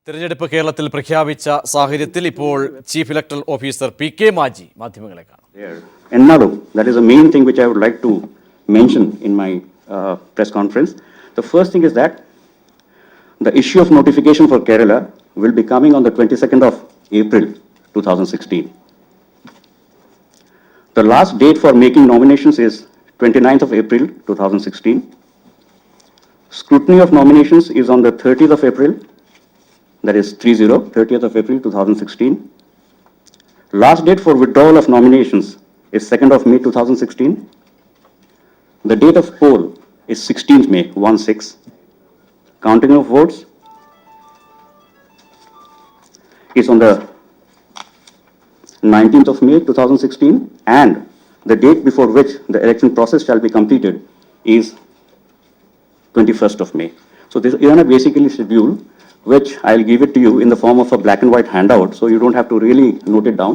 തെരഞ്ഞെടുപ്പ് കേരളത്തിൽ പ്രഖ്യാപിച്ച സാഹചര്യത്തിൽ ഇപ്പോൾ ചീഫ് ഇലക്ടറൽ ഓഫീസർ പി.K. മാജി മാധ്യമങ്ങളെ കാണും. Ennadu, that is the main thing which I would like to mention in my press conference. The first thing is that the issue of notification for Kerala will be coming on the 22nd of April 2016. The last date for making nominations is 29th of April 2016. Scrutiny of nominations is on the 30th of April, that is 30th of April 2016. Last date for withdrawal of nominations is 2nd of May 2016. The date of poll is 16th May, 1/6. Counting of votes is on the 19th of May 2016, and the date before which the election process shall be completed is 21st of May. So this is a basically schedule which I'll give it to you in the form of a black and white handout, so you don't have to really note it down.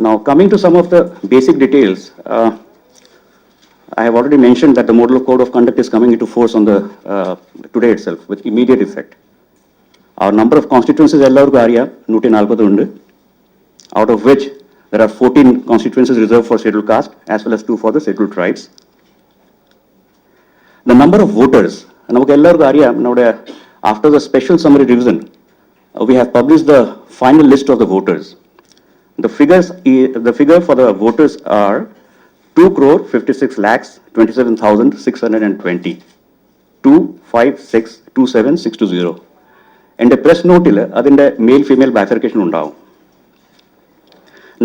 Now, coming to some of the basic details, I have already mentioned that the Model Code of Conduct is coming into force on the today itself with immediate effect. Our number of constituencies ellarku ariya 140 undu, out of which there are 14 constituencies reserved for scheduled caste as well as 2 for the scheduled tribes. The number of voters, namukku ellarku ariya after the special summary revision, we have published the final list of the voters. The figure for the voters are 2,56,27,620, 256,27,620. And a press note adinte male female bifurcation undavum.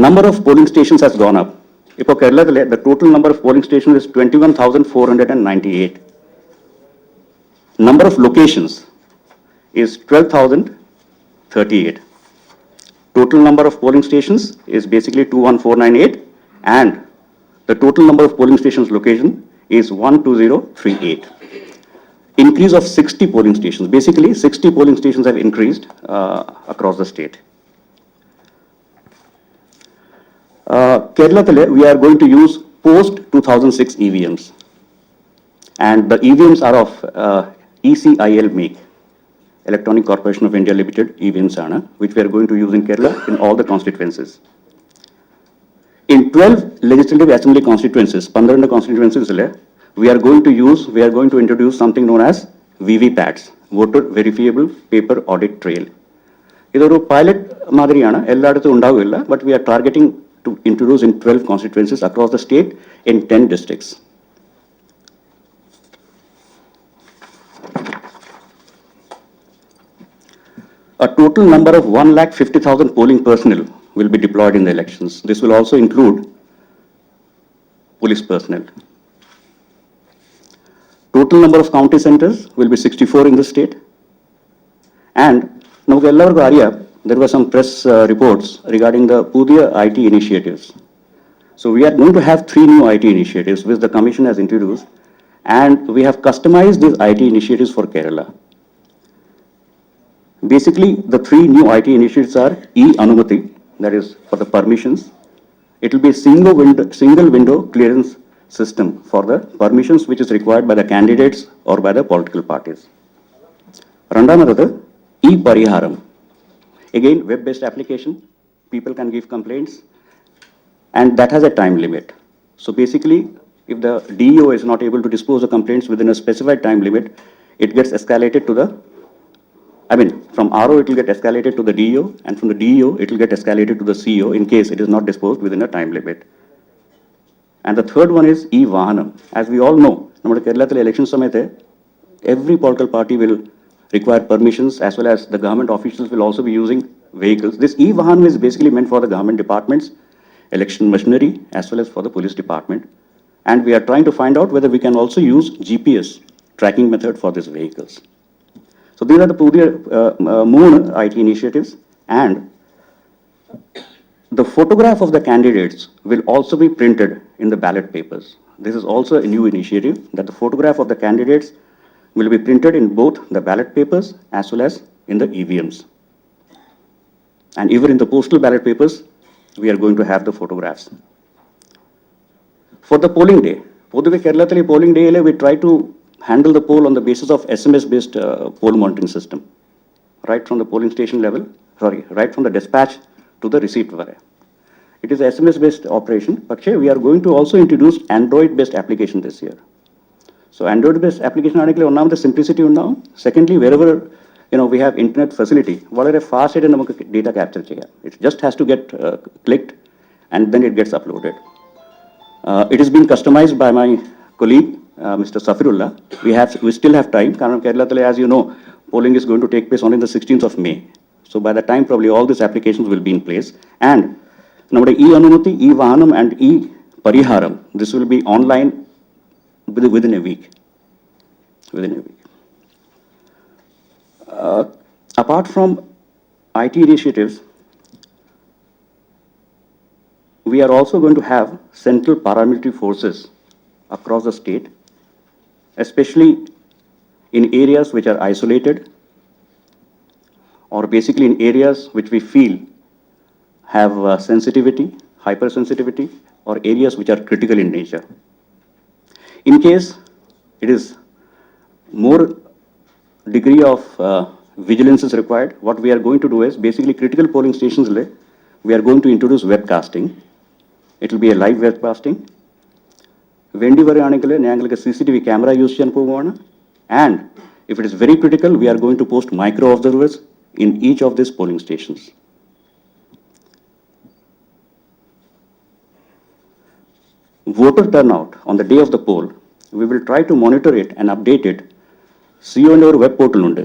Number of polling stations has gone up. Ipo Keralathile the total number of polling stations is 21,498. Number of locations is 12,038. Total number of polling stations is basically 21498, and the total number of polling stations location is 12038. Increase of 60 polling stations. Basically, 60 polling stations have increased across the state. Kerala, we are going to use post 2006 EVMs, and the EVMs are of ECIL make, Electronic Corporation of India Limited EVMs, which we are going to use in Kerala in all the constituencies. In 12 legislative assembly constituencies, 12 constituencies, we are going to introduce something known as VVPATs, Voter Verifiable Paper Audit Trail. This is a pilot, but we are targeting to introduce in 12 constituencies across the state in 10 districts. A total number of 1,50,000 polling personnel will be deployed in the elections. This will also include police personnel. Total number of county centers will be 64 in the state. And there were some press reports regarding the Pudiya IT initiatives. So we are going to have 3 new IT initiatives which the Commission has introduced, and we have customized these IT initiatives for Kerala. Basically, the 3 new IT initiatives are E-Anumati, that is for the permissions. It will be a single window clearance system for the permissions which is required by the candidates or by the political parties. Randamathathu, E-Pariharam. Again, web-based application, people can give complaints, and that has a time limit. So basically, if the DEO is not able to dispose of complaints within a specified time limit, it gets escalated to the from RO it will get escalated to the DEO, and from the DEO it will get escalated to the CO in case it is not disposed within a time limit. And the third one is E-Vahanam. As we all know, നമ്മുടെ കേരളത്തിലെ election സമയത്ത് every political party will require permissions, as well as the government officials will also be using vehicles. This E-Vahanam is basically meant for the government departments, election machinery, as well as for the police department. And we are trying to find out whether we can also use GPS tracking method for these vehicles. So these are the Moon IT initiatives, and the photograph of the candidates will also be printed in the ballot papers. This is also a new initiative, that the photograph of the candidates will be printed in both the ballot papers as well as in the EVMs. And even in the postal ballot papers, we are going to have the photographs. For the polling day, Kerala polling day, we try to handle the poll on the basis of SMS-based poll monitoring system, right from the polling station level, right from the dispatch to the receipt vare. It is SMS-based operation, but we are going to also introduce Android-based application this year. So Android-based application ആണെങ്കിൽ ഒന്നാമത്തെ simplicity ഉണ്ടാവും. Secondly, wherever we have internet facility, വളരെ fast ആയിട്ട് നമുക്ക് data capture ചെയ്യാം. It just has to get clicked and then it gets uploaded. It is being customized by my colleague, Mr. Safirullah. We still have time. കാരണം കേരളത്തിലെ, as you know, polling is going to take place only on the 16th of May. So by that time, probably all these applications will be in place. And നമ്മുടെ e-Anumathi, e-Vahanam and e-Pariharam, this will be online within a week. Apart from IT initiatives, we are also going to have central paramilitary forces across the state, especially in areas which are isolated or basically in areas which we feel have sensitivity, hypersensitivity, or areas which are critical in nature. In case it is more degree of vigilance is required, what we are going to do is basically critical polling stations, we are going to introduce webcasting. It will be a live webcasting. Vendi varayanengile njangalku CCTV camera use cheyan povana, and if it is very critical, we are going to post micro observers in each of these polling stations. Voter turnout on the day of the poll, we will try to monitor it and update it. CEO and our web portal undu.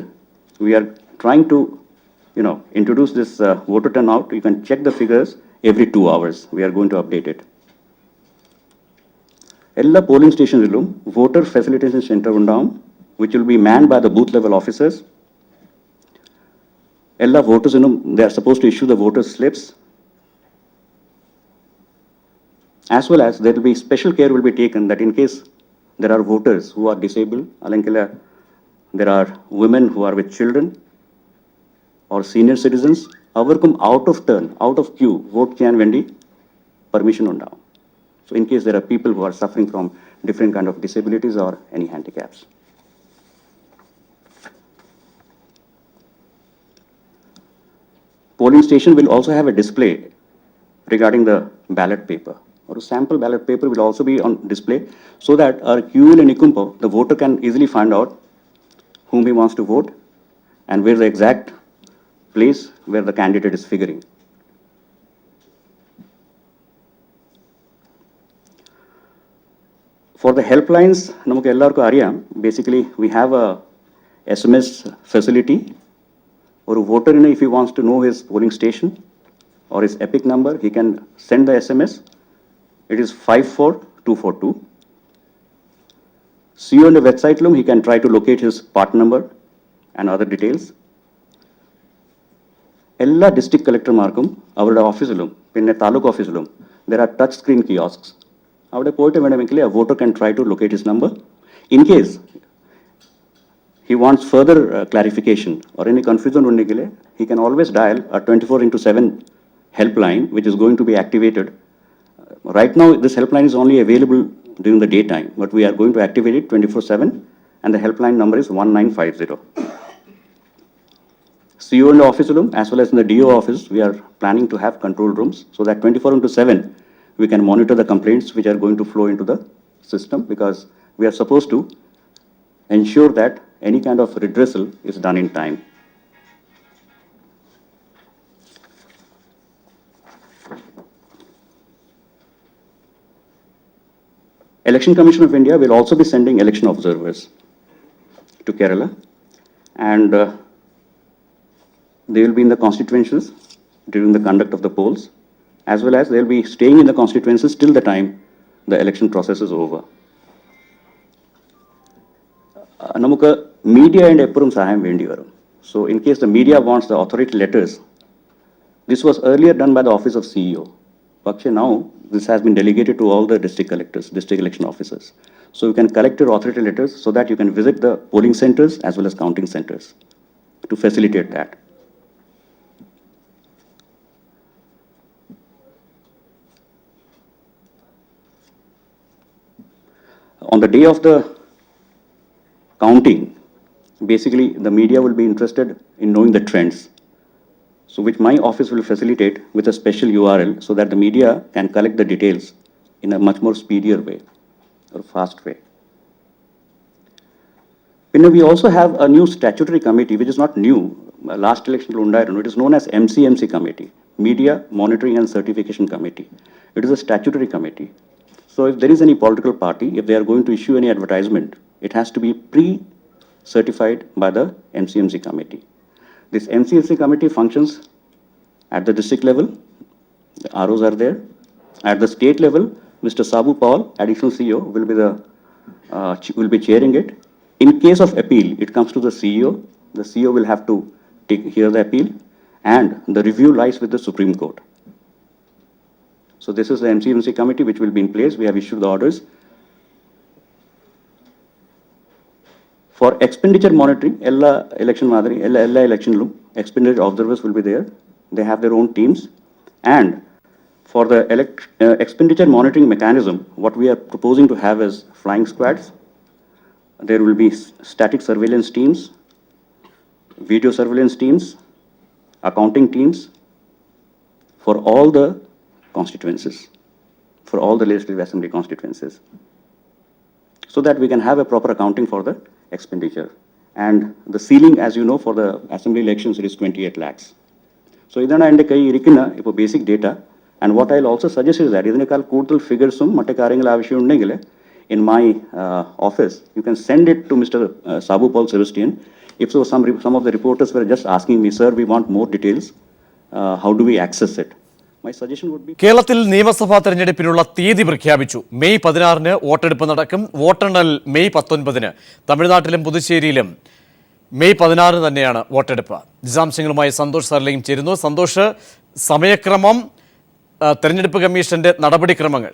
We are trying to, introduce this voter turnout. You can check the figures every 2 hours. We are going to update it. All polling stations voter facilitation center undavum, which will be manned by the booth level officers. All voters they are supposed to issue the voter slips. As well as there will be special care will be taken that in case there are voters who are disabled, there are women who are with children or senior citizens, avarkum out of turn, out of queue, vote cheyan vendi permission undav. So in case there are people who are suffering from different kind of disabilities or any handicaps. Polling station will also have a display regarding the ballot paper. Or a sample ballot paper will also be on display so that our QL and Ikumpo, the voter can easily find out whom he wants to vote and where the exact place where the candidate is figuring. For the helplines, namukku ellarku ariyam, basically we have a SMS facility. Or a voter, if he wants to know his polling station or his EPIC number, he can send the SMS. It is 54242. CEO on the website, he can try to locate his part number and other details. Ella district collector markum, our office, pinne taluk office, there are touch screen kiosks. Our poet a voter can try to locate his number. In case he wants further clarification or any confusion, he can always dial a 24/7 helpline, which is going to be activated. Right now, this helpline is only available during the daytime, but we are going to activate it 24/7, and the helpline number is 1950. CO in the office room, as well as in the DO office, we are planning to have control rooms so that 24/7 we can monitor the complaints which are going to flow into the system, because we are supposed to ensure that any kind of redressal is done in time. Election Commission of India will also be sending election observers to Kerala, and they will be in the constituencies during the conduct of the polls, as well as they will be staying in the constituencies till the time the election process is over. നമുക്ക് media and എപ്പോഴും സഹായം വേണ്ടി വരും. So in case the media wants the authority letters, this was earlier done by the office of CEO. But now this has been delegated to all the district collectors, district election officers. So you can collect your authority letters so that you can visit the polling centers as well as counting centers to facilitate that. On the day of the counting, basically the media will be interested in knowing the trends. So which my office will facilitate with a special URL so that the media can collect the details in a much more speedier way or fast way. We also have a new statutory committee, which is not new. Last election, it is known as MCMC committee, Media Monitoring and Certification Committee. It is a statutory committee. So if there is any political party, if they are going to issue any advertisement, it has to be pre-certified by the MCMC committee. This MCMC committee functions at the district level, the ROs are there. At the state level, Mr. Sabu Paul, additional CEO, will be chairing it. In case of appeal, it comes to the CEO. The CEO will have to hear the appeal, and the review lies with the Supreme Court. So this is the MCMC committee which will be in place. We have issued the orders. For expenditure monitoring, ella election madri, ella election lo expenditure observers will be there. They have their own teams. And for the expenditure monitoring mechanism, what we are proposing to have is flying squads. There will be static surveillance teams, video surveillance teams, accounting teams for all the constituencies, for all the legislative assembly constituencies, so that we can have a proper accounting for the expenditure. And the ceiling, as you know, for the assembly elections, it is 28 lakhs. So idana ende kai irikina ipo basic data. And what I'll also suggest is that idinekal koodal figures matte karyangala avashyam undengile in my office, you can send it to Mr. Sabu Paul Sebastian. If so, some of the reporters were just asking me, sir, we want more details. How do we access it? My suggestion would be... കേരളത്തിൽ നിയമസഭാ തെരഞ്ഞെടുപ്പിനുള്ള തീയതി പ്രഖ്യാപിച്ചു. May 16-ന് വോട്ടെടുപ്പ് നടക്കും. വോട്ടെണ്ണൽ May 19-ന്. തമിഴ്നാട്ടിലും പുതുച്ചേരിയിലും മെയ് 16 തന്നെയാണ് വോട്ടെടുപ്പ്. വിശദാംശങ്ങളുമായി സന്തോഷ് സർലയും ചേരുന്നു. സന്തോഷ്, സമയക്രമം, തെരഞ്ഞെടുപ്പ് കമ്മീഷന്റെ നടപടിക്രമങ്ങൾ.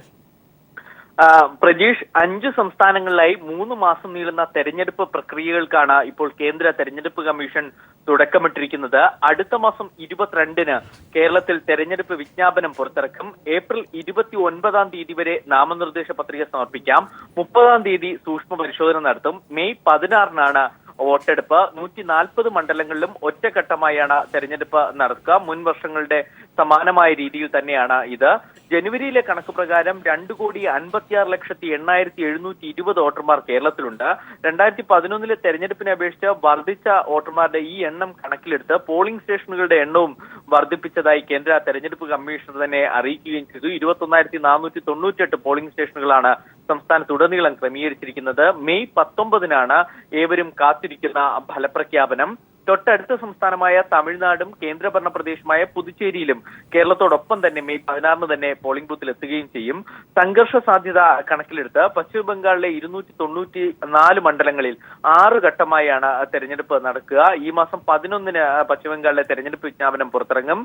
പ്രജീഷ്, 5 സംസ്ഥാനങ്ങളിലായി 3 മാസം നീളുന്ന തെരഞ്ഞെടുപ്പ് പ്രക്രിയകൾക്കാണ് ഇപ്പോൾ കേന്ദ്ര തെരഞ്ഞെടുപ്പ് കമ്മീഷൻ തുടക്കമിട്ടിരിക്കുന്നത്. അടുത്ത മാസം 22-ന് കേരളത്തിൽ തെരഞ്ഞെടുപ്പ് വിജ്ഞാപനം പുറത്തിറക്കും. ഏപ്രിൽ 29-ാം തീയതി വരെ നാമനിർദ്ദേശ പത്രിക സമർപ്പിക്കാം. 30-ാം തീയതി സൂക്ഷ്മ പരിശോധന നടത്തും. മെയ് 16-നാണ് വോട്ടെടുപ്പ്. 140 മണ്ഡലങ്ങളിലും ഒറ്റഘട്ടമായാണ് തെരഞ്ഞെടുപ്പ് നടക്കുക. മുൻ വർഷങ്ങളുടെ സമാനമായ രീതിയിൽ തന്നെയാണ് ഇത്. ജനുവരിയിലെ കണക്ക് പ്രകാരം 2,56,08,720 വോട്ടർമാർ കേരളത്തിലുണ്ട്. 2011-ലെ തെരഞ്ഞെടുപ്പിനെ അപേക്ഷിച്ച് വർദ്ധിച്ച വോട്ടർമാരുടെ ഈ എണ്ണം കണക്കിലെടുത്ത് പോളിംഗ് സ്റ്റേഷനുകളുടെ എണ്ണവും വർദ്ധിപ്പിച്ചതായി കേന്ദ്ര തെരഞ്ഞെടുപ്പ് കമ്മീഷണർ തന്നെ അറിയിക്കുകയും ചെയ്തു. 21,498 പോളിംഗ് സ്റ്റേഷനുകളാണ് സംസ്ഥാനത്തുടനീളം ക്രമീകരിച്ചിരിക്കുന്നത്. മെയ് 19-നാണ് ഏവരും കാത്തിരിക്കുന്ന ഫലപ്രഖ്യാപനം. തൊട്ടടുത്ത സംസ്ഥാനമായ തമിഴ്നാടും കേന്ദ്രഭരണ പ്രദേശമായ പുതുച്ചേരിയിലും കേരളത്തോടൊപ്പം തന്നെ മെയ് 16-ന് തന്നെ പോളിംഗ് ബൂത്തിൽ എത്തുകയും ചെയ്യും. സംഘർഷ സാധ്യത കണക്കിലെടുത്ത് പശ്ചിമ ബംഗാളിലെ 294 മണ്ഡലങ്ങളിൽ 6 ഘട്ടമായാണ് തെരഞ്ഞെടുപ്പ് നടക്കുക. ഈ മാസം 11-ന് പശ്ചിമ ബംഗാളിലെ തെരഞ്ഞെടുപ്പ് വിജ്ഞാപനം പുറത്തിറങ്ങും.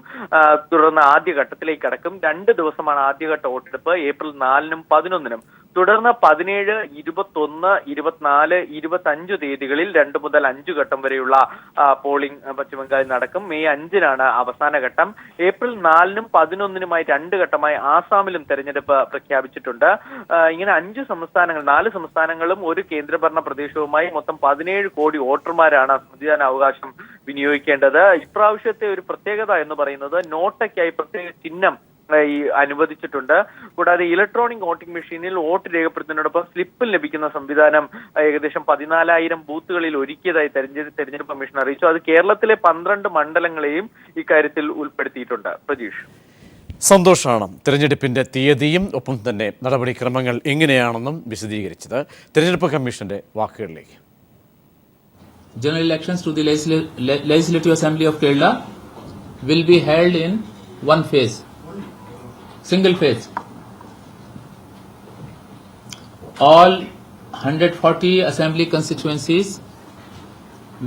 തുടർന്ന് ആദ്യഘട്ടത്തിലേക്ക് കടക്കും. 2 ദിവസമാണ് ആദ്യഘട്ട വോട്ടെടുപ്പ്, ഏപ്രിൽ 4-നും 11-നും. തുടർന്ന് 17, 21, 24, 25 തീയതികളിൽ 2 മുതൽ 5 ഘട്ടം വരെയുള്ള പോളിംഗ് പശ്ചിമബംഗാളിൽ നടക്കും. മെയ് 5-നാണ് അവസാന ഘട്ടം. ഏപ്രിൽ 4-നും 11-നുമായി 2 ഘട്ടമായി ആസാമിലും തെരഞ്ഞെടുപ്പ് പ്രഖ്യാപിച്ചിട്ടുണ്ട്. ഇങ്ങനെ 4 സംസ്ഥാനങ്ങളും ഒരു കേന്ദ്രഭരണ പ്രദേശവുമായി മൊത്തം 17 കോടി വോട്ടർമാരാണ് സമ്മതിദാനാവകാശം വിനിയോഗിക്കേണ്ടത്. ഇപ്രാവശ്യത്തെ ഒരു പ്രത്യേകത എന്ന് പറയുന്നത് നോട്ടയ്ക്കായി പ്രത്യേക ചിഹ്നം അനുവദിച്ചിട്ടുണ്ട്. കൂടാതെ ഇലക്ട്രോണിക് വോട്ടിംഗ് മെഷീനിൽ വോട്ട് രേഖപ്പെടുത്തുന്നതിനോടൊപ്പം സ്ലിപ്പിൽ ലഭിക്കുന്ന സംവിധാനം ഏകദേശം 14,000 ബൂത്തുകളിൽ ഒരുക്കിയതായി തെരഞ്ഞെടുപ്പ് കമ്മീഷൻ അറിയിച്ചു. അത് കേരളത്തിലെ 12 മണ്ഡലങ്ങളെയും ഇക്കാര്യത്തിൽ ഉൾപ്പെടുത്തിയിട്ടുണ്ട്. പ്രജീഷ്, സന്തോഷാണ് തെരഞ്ഞെടുപ്പിന്റെ തീയതിയും ഒപ്പം തന്നെ നടപടിക്രമങ്ങൾ എങ്ങനെയാണെന്നും വിശദീകരിച്ചത്. തെരഞ്ഞെടുപ്പ് കമ്മീഷന്റെ വാക്കുകളിലേക്ക്. General elections to the Legislative Assembly of Kerala will be held in one phase. Single phase. All 140 assembly constituencies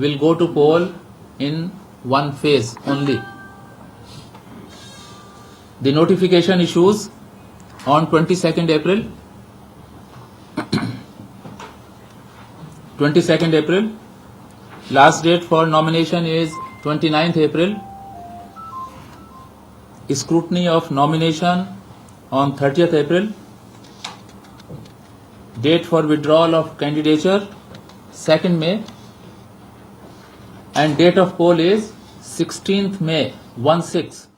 will go to poll in one phase only. The notification issues on 22nd April. 22nd April. Last date for nomination is 29th April. Scrutiny of nomination on 30th April. Date for withdrawal of candidature 2nd May, and date of poll is 16th May 16.